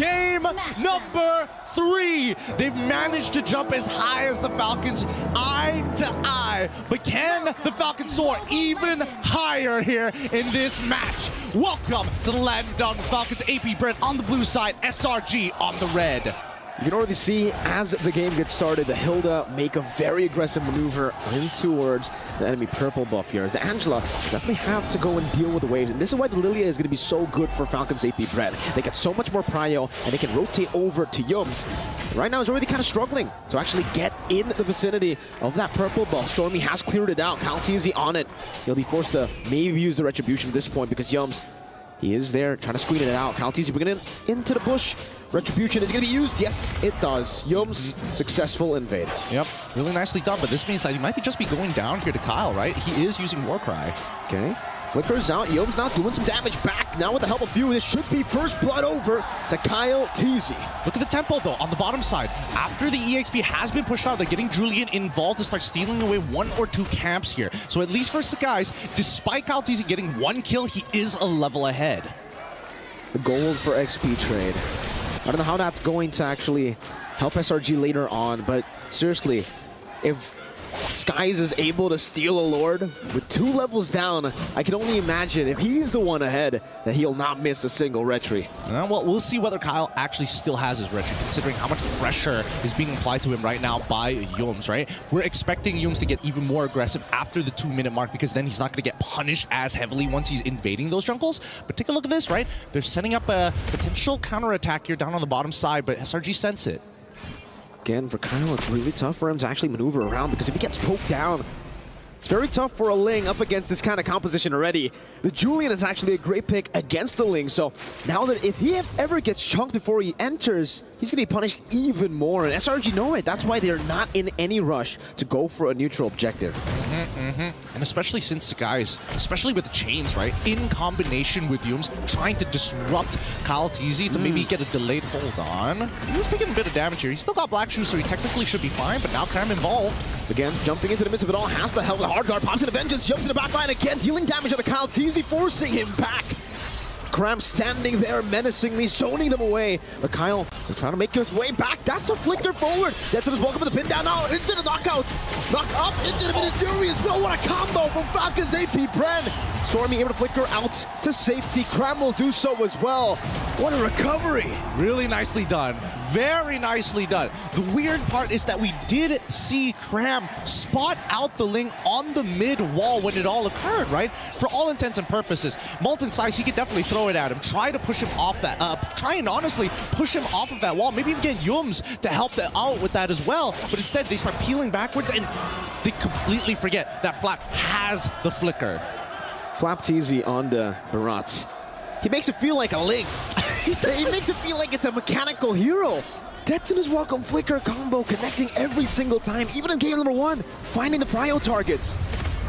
Game number 3. They've managed to jump as high as the Falcons, eye to eye. But can the Falcons soar even higher here in this match? Welcome to the Land Down Falcons. AP BREN on the blue side, SRG on the red. You can already see as the game gets started, the Hilda make a very aggressive maneuver in towards the enemy purple buff here. As the Angela definitely have to go and deal with the waves. And this is why the Lilia is going to be so good for Falcons AP BREN. They get so much more prio and they can rotate over to Yums. Right now, he's already kind of struggling to actually get in the vicinity of that purple buff. Stormy has cleared it out. Kaltizi on it. He'll be forced to maybe use the Retribution at this point because Yums, he is there trying to screen it out. Kaltizi bringing it into the bush. Retribution is going to be used. Yes, it does. Yums, successful invade. Yep, really nicely done, but this means that he might just be going down here to Kyle, right? He is using Warcry. Okay. Flickers out. Yums now doing some damage back. Now with the help of few, this should be first blood over to Kyle Teasy. Look at the tempo, though, on the bottom side. After the EXP has been pushed out, they're getting Julian involved to start stealing away 1 or 2 camps here. So at least for Sakai's, despite Kyle Teasy getting 1 kill, he is a level ahead. The gold for XP trade. I don't know how that's going to actually help SRG later on, but seriously, if Skies is able to steal a Lord with 2 levels down, I can only imagine if he's the one ahead that he'll not miss a single retry. Well, we'll see whether Kyle actually still has his retry, considering how much pressure is being applied to him right now by Yums, right? We're expecting Yums to get even more aggressive after the 2-minute mark because then he's not going to get punished as heavily once he's invading those jungles. But take a look at this, right? They're setting up a potential counterattack here down on the bottom side, but SRG sense it. Again, for Kyle, it's really tough for him to actually maneuver around because if he gets poked down, it's very tough for a Ling up against this kind of composition already. The Julian is actually a great pick against the Ling, so now that if he ever gets chunked before he enters, he's going to be punished even more, and SRG know it. That's why they're not in any rush to go for a neutral objective. And especially since, guys, especially with the chains, right? In combination with Yums trying to disrupt Kyle Teasy to maybe get a delayed hold on. He's taking a bit of damage here. He's still got Black Shoes, so he technically should be fine, but now Cram involved. Again, jumping into the midst of it all, has the help. The hard guard pops into Vengeance, jumps to the back line again, dealing damage onto Kyle Teasy, forcing him back. Cram standing there menacingly, zoning them away. But Kyle is trying to make his way back. That's a flicker forward. Deadson is welcome to the pin down now, into the knockout. Knock up into the Ministry as well. What a combo from Falcons AP BREN. Stormy able to flicker out to safety. Cram will do so as well. What a recovery. Really nicely done. Very nicely done. The weird part is that we did see Cram spot out the Ling on the mid wall when it all occurred, right? For all intents and purposes, Molten Size, he could definitely throw it at him, try to push him off that, try and honestly push him off of that wall, maybe even get Yums to help out with that as well, but instead they start peeling backwards and they completely forget that Flap has the flicker. Flap Teasy on the Barats. He makes it feel like a Ling. He makes it feel like it's a mechanical hero. Deadson is welcome flicker combo, connecting every single time, even in game number 1, finding the prio targets.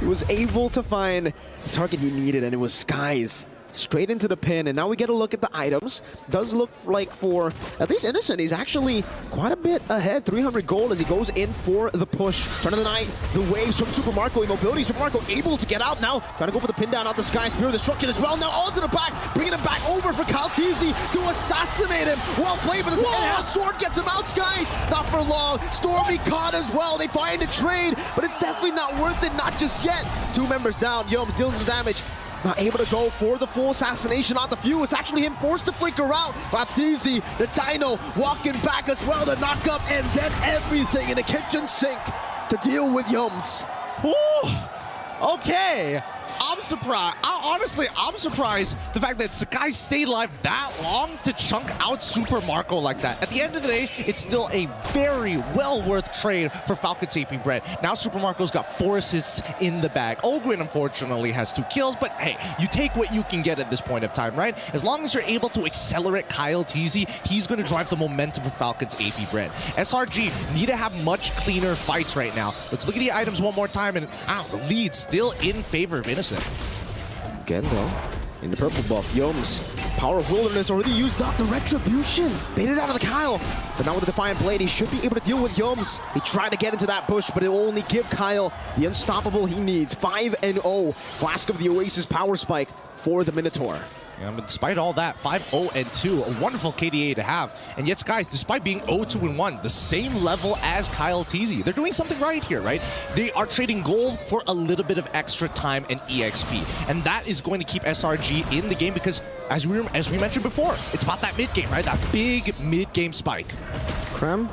He was able to find the target he needed, and it was Skies. Straight into the pin, and now we get a look at the items. Does look like for at least Innocent, he's actually quite a bit ahead. 300 gold as he goes in for the push. Turn of the night, the waves from Super Marco, immobility. Super Marco able to get out now, trying to go for the pin down out the sky. Spear of Destruction as well. Now onto the back, bringing him back over for Kyle Teasy to assassinate him. Well played, but the enhanced sword gets him out, Skies. Not for long. Stormy caught as well. They find a trade, but it's definitely not worth it, not just yet. 2 members down. Yums dealing some damage. Not able to go for the full assassination on the few. It's actually him forced to flicker out. Baptiste, the Dino, walking back as well to knock up, and then everything in the kitchen sink to deal with Yums. Ooh, okay. I'm surprised. Honestly, I'm surprised the fact that Sakai stayed alive that long to chunk out Super Marco like that. At the end of the day, it's still a very well worth trade for Falcons AP BREN. Now Super Marco's got 4 assists in the bag. Ogwin, unfortunately, has 2 kills, but hey, you take what you can get at this point of time, right? As long as you're able to accelerate Kyle Teasy, he's going to drive the momentum for Falcons AP BREN. SRG need to have much cleaner fights right now. Let's look at the items one more time, and the lead still in favor of Innocent. Again, though, in the purple buff, Yums, Power of Wilderness already used up the Retribution. Baited out of the Kyle. But now with the Defiant Blade, he should be able to deal with Yums. He tried to get into that bush, but it will only give Kyle the unstoppable he needs. 5-0. Flask of the Oasis Power Spike for the Minotaur. But despite all that, 5-0-2, a wonderful KDA to have. And yet, guys, despite being 0-2-1, the same level as Kyle Teasy, they're doing something right here, right? They are trading gold for a little bit of extra time and EXP. And that is going to keep SRG in the game because, as we mentioned before, it's about that mid-game, right? That big mid-game spike. Krem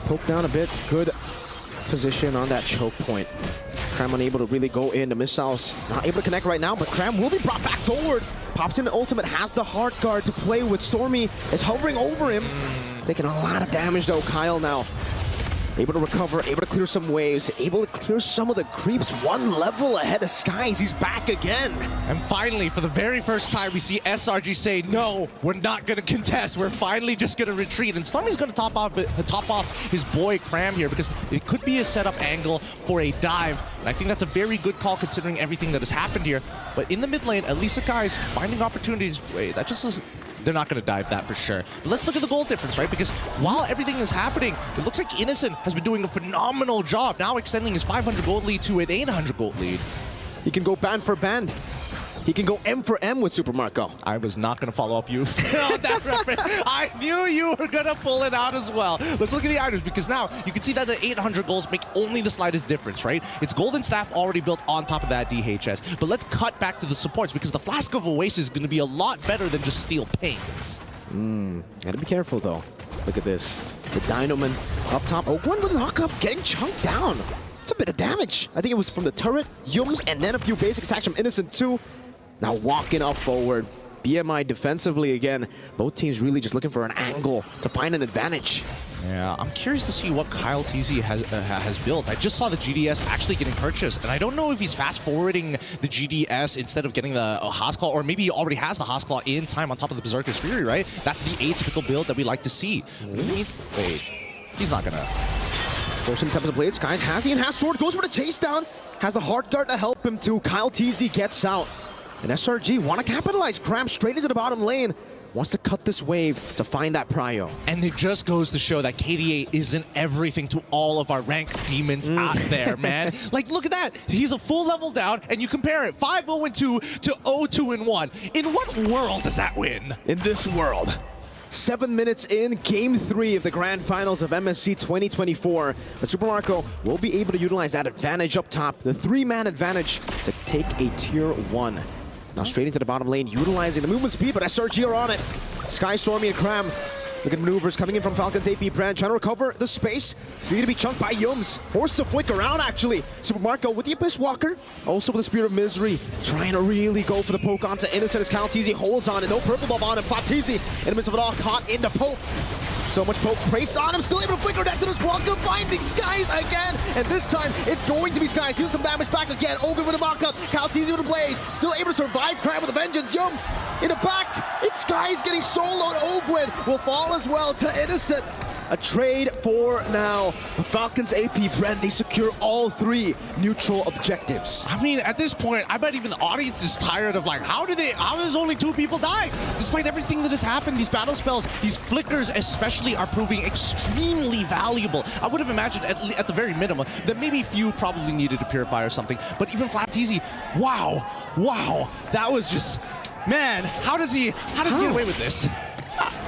poked down a bit. Good position on that choke point. Krem unable to really go in. The missiles not able to connect right now, but Krem will be brought back forward. Pops in the ultimate, has the hard guard to play with. Stormy is hovering over him. Taking a lot of damage though, Kyle now. Able to recover, able to clear some waves, able to clear some of the creeps. One level ahead of Skies, he's back again. And finally, for the very first time, we see SRG say, no, we're not gonna contest. We're finally just gonna retreat. And Stormy's gonna top off his boy Cram here because it could be a setup angle for a dive. And I think that's a very good call considering everything that has happened here. But in the mid lane, at least the guys finding opportunities. Wait, that just is... They're not going to dive that for sure. But let's look at the goal difference, right? Because while everything is happening, it looks like Innocent has been doing a phenomenal job, now extending his 500 gold lead to an 800 gold lead. He can go band for band. He can go M for M with Super Marco. I was not going to follow up you on that reference. I knew you were going to pull it out as well. Let's look at the items because now you can see that the 800 goals make only the slightest difference, right? It's Golden Staff already built on top of that DHS. But let's cut back to the supports because the Flask of Oasis is going to be a lot better than just Steel Paints. Gotta be careful though. Look at this. The Dynaman up top. Oh, one with a knock up, getting chunked down. It's a bit of damage. I think it was from the turret, Yums, and then a few basic attacks from Innocent too. Now walking up forward. BMI defensively again. Both teams really just looking for an angle to find an advantage. Yeah, I'm curious to see what Kyle TZ has built. I just saw the GDS actually getting purchased, and I don't know if he's fast-forwarding the GDS instead of getting the Haasclaw, or maybe he already has the Haasclaw in time on top of the Berserker's Fury, right? That's the atypical build that we like to see. Wait, he's not gonna... Forcing Tempest of Blade, Skies has the enhanced sword, goes for the chase down, has the hard guard to help him too. Kyle TZ gets out. And SRG want to capitalize. Cram straight into the bottom lane. Wants to cut this wave to find that prio. And it just goes to show that KDA isn't everything to all of our ranked demons out there, man. Like, look at that. He's a full level down, and you compare it 5-0-2 to 0-2-1. In what world does that win? In this world. 7 minutes in, Game 3 of the Grand Finals of MSC 2024. But Super Marco will be able to utilize that advantage up top, the 3-man advantage, to take a Tier 1. Now straight into the bottom lane, utilizing the movement speed, but SRG are on it. Sky, Stormy, and Cram. Look at maneuvers coming in from Falcons AP BREN, trying to recover the space. Need to be chunked by Yums. Forced to flick around, actually. Super Marco with the Abyss Walker, also with the Spear of Misery, trying to really go for the poke onto Innocent as Kyle TZ holds on, and no purple buff on him. Flop TZ, in the midst of it all, caught in the poke. So much poke praise on him, still able to flicker next to this Welcome, finding Skies again, and this time it's going to be Skies, dealing some damage back again. Ogre with a mock-up, Kyle TZ with a blaze, still able to survive. Cram with a vengeance, Yums in the back, it's Skies getting soloed. Ogwin will fall as well to Innocent. A trade for now. The Falcons AP BREN, they secure all 3 neutral objectives. I mean, at this point, I bet even the audience is tired of like, how does only 2 people die? Despite everything that has happened, these battle spells, these flickers especially are proving extremely valuable. I would have imagined at the very minimum that maybe few probably needed to purify or something, but even Flat TZ, wow, that was just, man, how does he get away with this?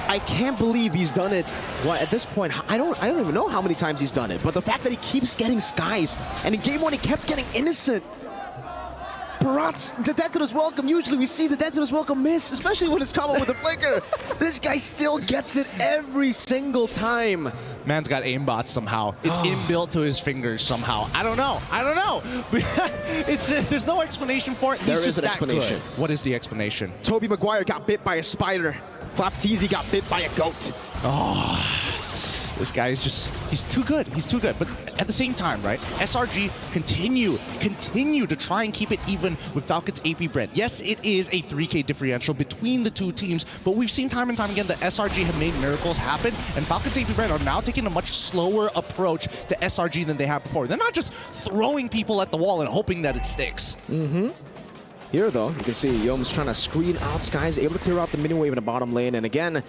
I can't believe he's done it. Well, at this point, I don't even know how many times he's done it, but the fact that he keeps getting Skies, and in Game 1 he kept getting Innocent. Barat's the death to his welcome. Usually we see the death to his welcome miss, especially when it's combo with the flicker. This guy still gets it every single time. Man's got aimbots somehow. It's inbuilt to his fingers somehow. I don't know. There's no explanation for it. There is an explanation. Good. What is the explanation? Toby Maguire got bit by a spider. Flap TZ got bit by a goat. This guy is just, he's too good. But at the same time, right, SRG continue to try and keep it even with Falcons AP BREN. Yes, it is a 3K differential between the 2 teams, but we've seen time and time again that SRG have made miracles happen, and Falcons AP BREN are now taking a much slower approach to SRG than they have before. They're not just throwing people at the wall and hoping that it sticks. Here, though, you can see Yom's trying to screen out Skies, able to clear out the mini wave in the bottom lane. And again,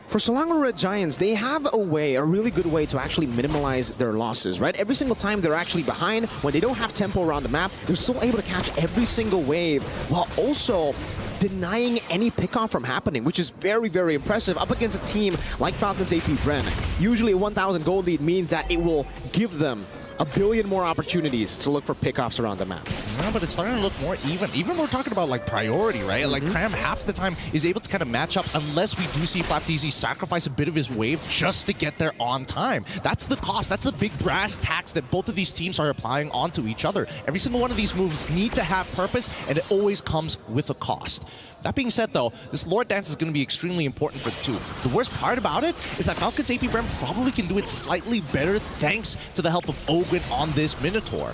for Selangor Red Giants, they have a really good way to actually minimize their losses, right? Every single time they're actually behind, when they don't have tempo around the map, they're still able to catch every single wave, while also denying any pickoff from happening, which is very, very impressive up against a team like Falcons AP BREN. Usually a 1,000 gold lead means that it will give them a billion more opportunities to look for pickoffs around the map. No, but it's starting to look more even. Even we're talking about like priority, right? Like Cram half the time is able to kind of match up unless we do see FlapTZ sacrifice a bit of his wave just to get there on time. That's the cost. That's the big brass tacks that both of these teams are applying onto each other. Every single one of these moves need to have purpose, and it always comes with a cost. That being said, though, this Lord Dance is going to be extremely important for the two. The worst part about it is that Falcons AP BREN probably can do it slightly better thanks to the help of Ogren on this Minotaur.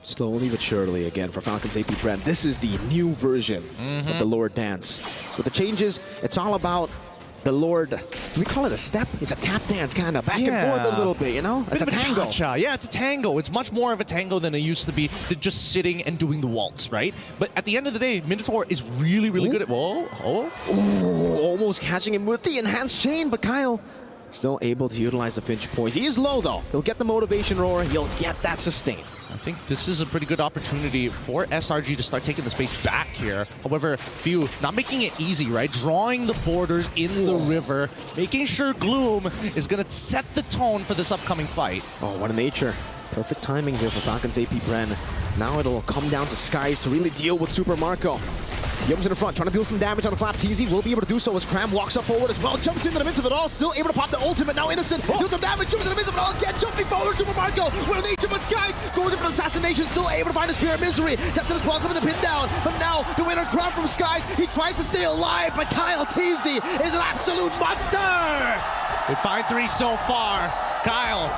Slowly but surely, again, for Falcons AP BREN, this is the new version of the Lord Dance. With the changes, it's all about the Lord. Do we call it a step? It's a tap dance, kind of back and forth a little bit, you know? It's a tango. Cha-cha. Yeah, it's a tango. It's much more of a tango than it used to be, than just sitting and doing the waltz, right? But at the end of the day, Minotaur is really, really good at... Ooh, almost catching him with the enhanced chain, but Kyle still able to utilize the Finch poise. He is low, though. He'll get the motivation roar. He'll get that sustain. I think this is a pretty good opportunity for SRG to start taking the space back here. However, Few not making it easy, right? Drawing the borders in the river, making sure Gloom is going to set the tone for this upcoming fight. Oh, what a nature. Perfect timing here for Falcons AP BREN. Now it'll come down to Skies to really deal with Super Marco. Yums in the front, trying to deal some damage on the FlapTZ. Will be able to do so as Cram walks up forward as well. Jumps into the midst of it all, still able to pop the ultimate. Now Innocent deals some damage, jumps in the midst of it all again. Jumping forward, Super Marco. What a nature, but Skies goes in for the assassination, still able to find his spear of misery. Depthnus welcome the pin down, but now the winner Cram from Skies. He tries to stay alive, but Kyle TZ is an absolute monster. With 5-3 so far, Kyle,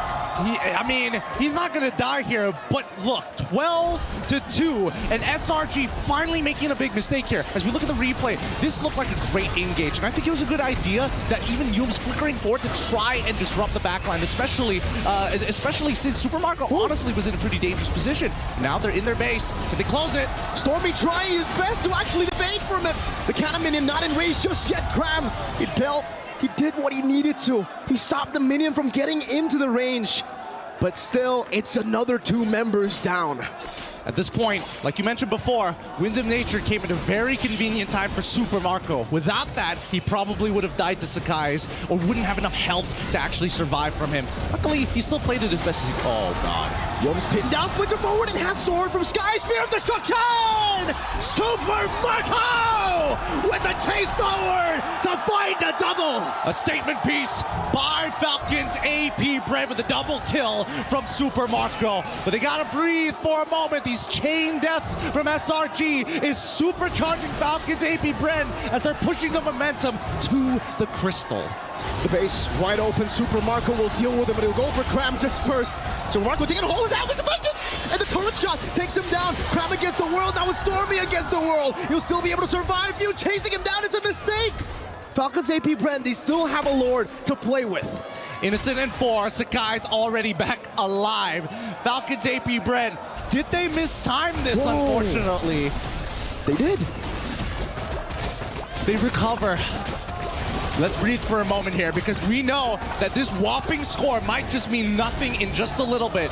he's not going to die here, but look, 12-2, and SRG finally making a big mistake here. As we look at the replay, this looked like a great engage, and I think it was a good idea that even Yum's flickering forward to try and disrupt the backline, especially since Super Marco honestly was in a pretty dangerous position. Now they're in their base. Can they close it? Stormy trying his best to actually evade from it. The Cannon Minion not in range just yet, Cram. He did what he needed to. He stopped the minion from getting into the range. But still, it's another 2 members down. At this point, like you mentioned before, Wind of Nature came at a very convenient time for Super Marco. Without that, he probably would have died to Sakai's or wouldn't have enough health to actually survive from him. Luckily, he still played it as best as he could. Oh, God. Yum's pinned down, flicker forward, and has sword from Sky, Spear of Destruction! Super Marco with a chase forward to find a double! A statement piece by Falcons AP BREN with a double kill from Super Marco. But they gotta breathe for a moment. These chain deaths from SRG is supercharging Falcons AP BREN as they're pushing the momentum to the crystal. The base wide open, Super Marco will deal with him, but he'll go for Cram just first. Super Marco taking a hold of his out with the vengeance! And the turret shot takes him down. Cram against the world, now it's Stormy against the world. He'll still be able to survive. You chasing him down is a mistake! Falcons AP BREN, they still have a Lord to play with. Innocent in 4, Sakai's already back alive. Falcons AP BREN, did they mistime this, unfortunately? They did. They recover. Let's breathe for a moment here because we know that this whopping score might just mean nothing in just a little bit.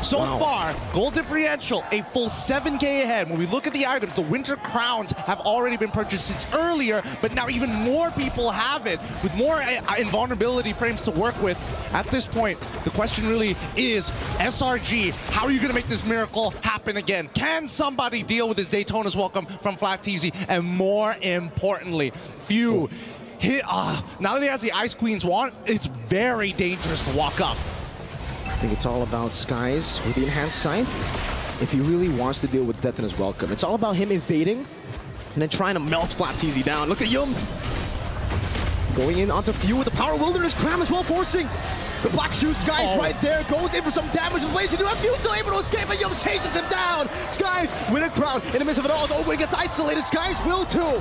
So far, gold differential, a full 7K ahead. When we look at the items, the Winter Crowns have already been purchased since earlier, but now even more people have it with more invulnerability frames to work with. At this point, the question really is, SRG, how are you going to make this miracle happen again? Can somebody deal with this Daytona's welcome from FlapTZ? And more importantly, Few. Now that he has the Ice Queen's wand, it's very dangerous to walk up. I think it's all about Skies with the enhanced scythe. If he really wants to deal with Daytona's welcome, it's all about him evading and then trying to melt FlapTZ down. Look at Yums going in onto Few with the power wilderness. Cram as well forcing the black shoe. Skies right there, goes in for some damage with laser. Few still able to escape, but Yums chases him down. Skies win a crown in the midst of it all. Owen gets isolated. Skies will too.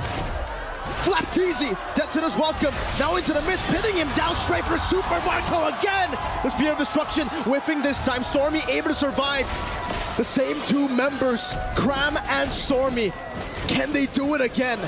FlapTZ, Daytona's welcome, now into the mist, pinning him down straight for Super Marco again! The Spear of Destruction, whiffing this time. Stormy able to survive. The same 2 members, Cram and Stormy. Can they do it again?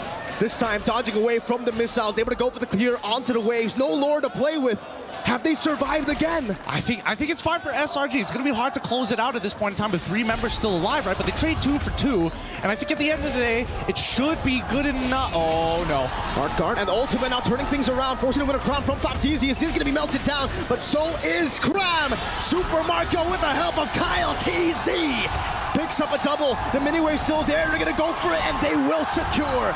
This time, dodging away from the missiles, able to go for the clear onto the waves. No lore to play with. Have they survived again? I think it's fine for SRG. It's going to be hard to close it out at this point in time with 3 members still alive, right? But they trade 2 for 2, and I think at the end of the day, it should be good enough. Oh, no. Hard guard and the ultimate now turning things around, forcing to win a crown from FALCONS. He's going to be melted down, but so is Cram. Super Marco with the help of Kyle TZ. Picks up a double. The mini wave's still there. They're going to go for it, and they will secure